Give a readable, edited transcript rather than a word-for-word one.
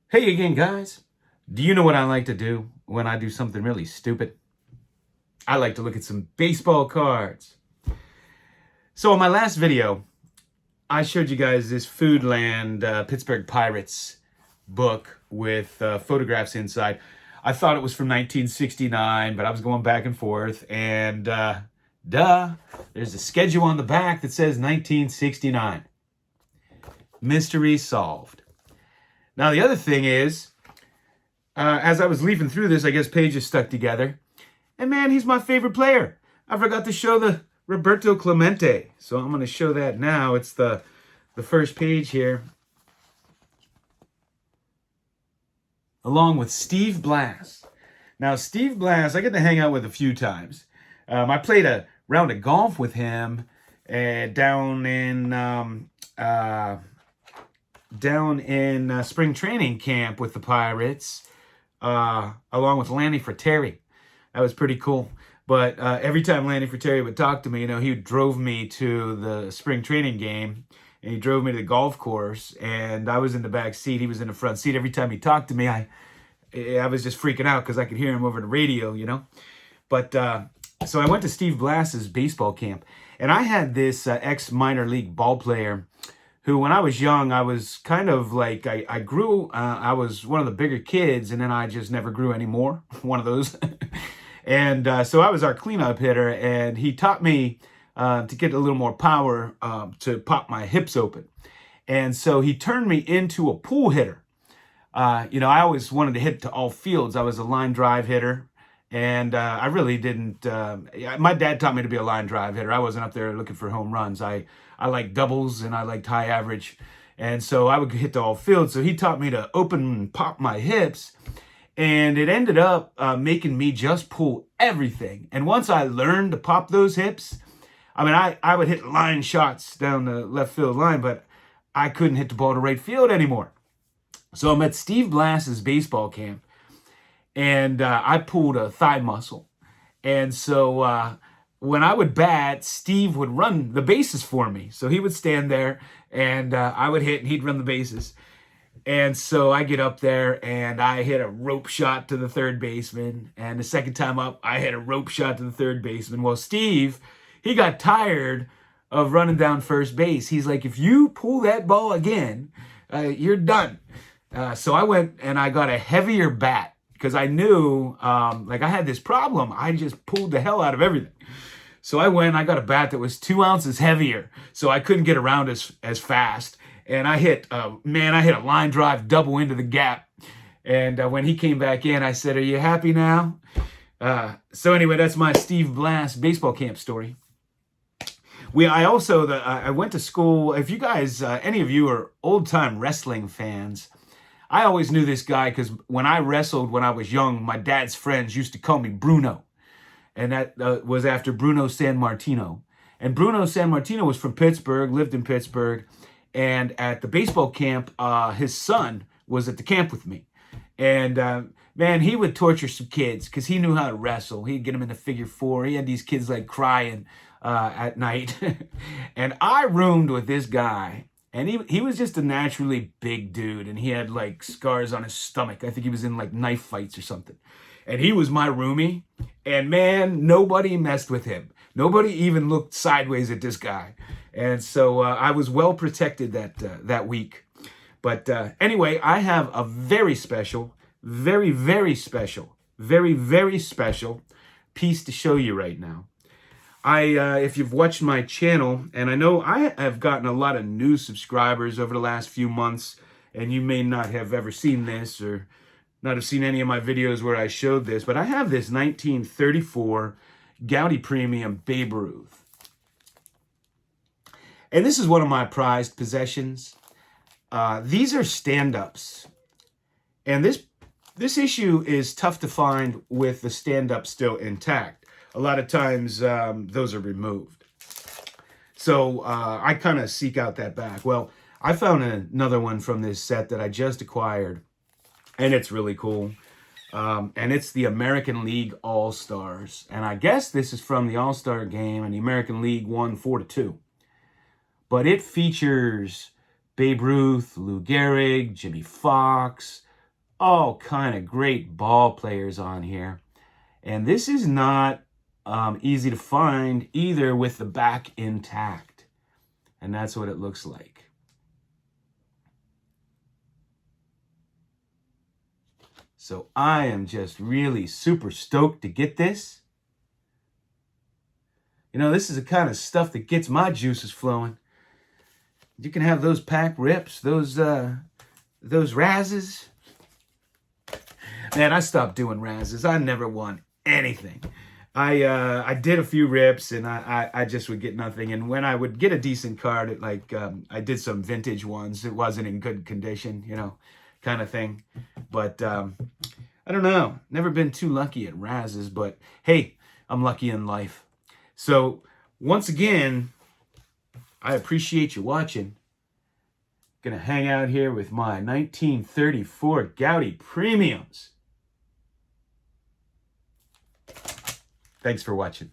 Hey again, guys. Do you know what I like to do when I do something really stupid? I like to look at some baseball cards. So in my last video, I showed you guys this Foodland Pittsburgh Pirates book with photographs inside. I thought it was from 1969, but I was going back and forth, and there's a schedule on the back that says 1969. Mystery solved. Now the other thing is, as I was leafing through this, I guess pages stuck together. And man, he's my favorite player. I forgot to show the Roberto Clemente. So I'm going to show that now. It's the first page here. Along with Steve Blass. Now, Steve Blass, I get to hang out with a few times. I played a round of golf with him down in spring training camp with the Pirates, along with Lanny Fratteri. That was pretty cool. But every time Lanny Fratteri would talk to me, he drove me to the spring training game, and he drove me to the golf course, and I was in the back seat. He was in the front seat. Every time he talked to me, I was just freaking out because I could hear him over the radio, But so I went to Steve Blass's baseball camp, and I had this ex-minor league ball player who, when I was young, I was kind of like, I grew, I was one of the bigger kids, and then I just never grew anymore, one of those. And so I was our cleanup hitter, and he taught me to get a little more power to pop my hips open. And so he turned me into a pool hitter. I always wanted to hit to all fields. I was a line drive hitter, and I really didn't. My dad taught me to be a line drive hitter. I wasn't up there looking for home runs. I like doubles, and I liked high average. And so I would hit to all fields. So he taught me to open and pop my hips. And it ended up making me just pull everything. And once I learned to pop those hips, I would hit line shots down the left field line, but I couldn't hit the ball to right field anymore. So I'm at Steve Blass's baseball camp, and I pulled a thigh muscle. And so when I would bat, Steve would run the bases for me. So he would stand there, and I would hit, and he'd run the bases. And so I get up there, and I hit a rope shot to the third baseman. And the second time up, I hit a rope shot to the third baseman. Well, Steve, he got tired of running down first base. He's like, if you pull that ball again, you're done. So I went and I got a heavier bat because I knew, I had this problem. I just pulled the hell out of everything. So I got a bat that was 2 ounces heavier, so I couldn't get around as fast. And I hit a line drive double into the gap. And when he came back in, I said, "Are you happy now?" So anyway, that's my Steve Blass baseball camp story. I went to school. If you guys, any of you are old time wrestling fans, I always knew this guy because when I wrestled when I was young, my dad's friends used to call me Bruno. And that was after Bruno Sammartino. And Bruno Sammartino was from Pittsburgh, lived in Pittsburgh. And at the baseball camp, his son was at the camp with me. And man, he would torture some kids because he knew how to wrestle. He'd get them in the figure four. He had these kids crying at night. And I roomed with this guy. And he was just a naturally big dude. And he had scars on his stomach. I think he was in knife fights or something. And he was my roomie. And man, nobody messed with him. Nobody even looked sideways at this guy. And so I was well protected that week. But anyway, I have a very special, very, very special, very, very special piece to show you right now. If you've watched my channel, and I know I have gotten a lot of new subscribers over the last few months, and you may not have ever seen this or not have seen any of my videos where I showed this, but I have this 1934 Goudey Premium Babe Ruth. And this is one of my prized possessions. These are stand-ups. And this issue is tough to find with the stand-up still intact. A lot of times, those are removed. So I kind of seek out that back. Well, I found another one from this set that I just acquired. And it's really cool. And it's the American League All-Stars. And I guess this is from the All-Star game, and the American League won 4-2. But it features Babe Ruth, Lou Gehrig, Jimmy Fox, all kind of great ball players on here. And this is not easy to find either with the back intact. And that's what it looks like. So I am just really super stoked to get this. You know, this is the kind of stuff that gets my juices flowing. You can have those pack rips, those razzes. Man, I stopped doing razzes. I never won anything. I did a few rips and I just would get nothing. And when I would get a decent card, it I did some vintage ones. It wasn't in good condition, you know, kind of thing. But I don't know. Never been too lucky at razzes. But hey, I'm lucky in life. So once again, I appreciate you watching. Gonna hang out here with my 1934 Goudey Premiums. Thanks for watching.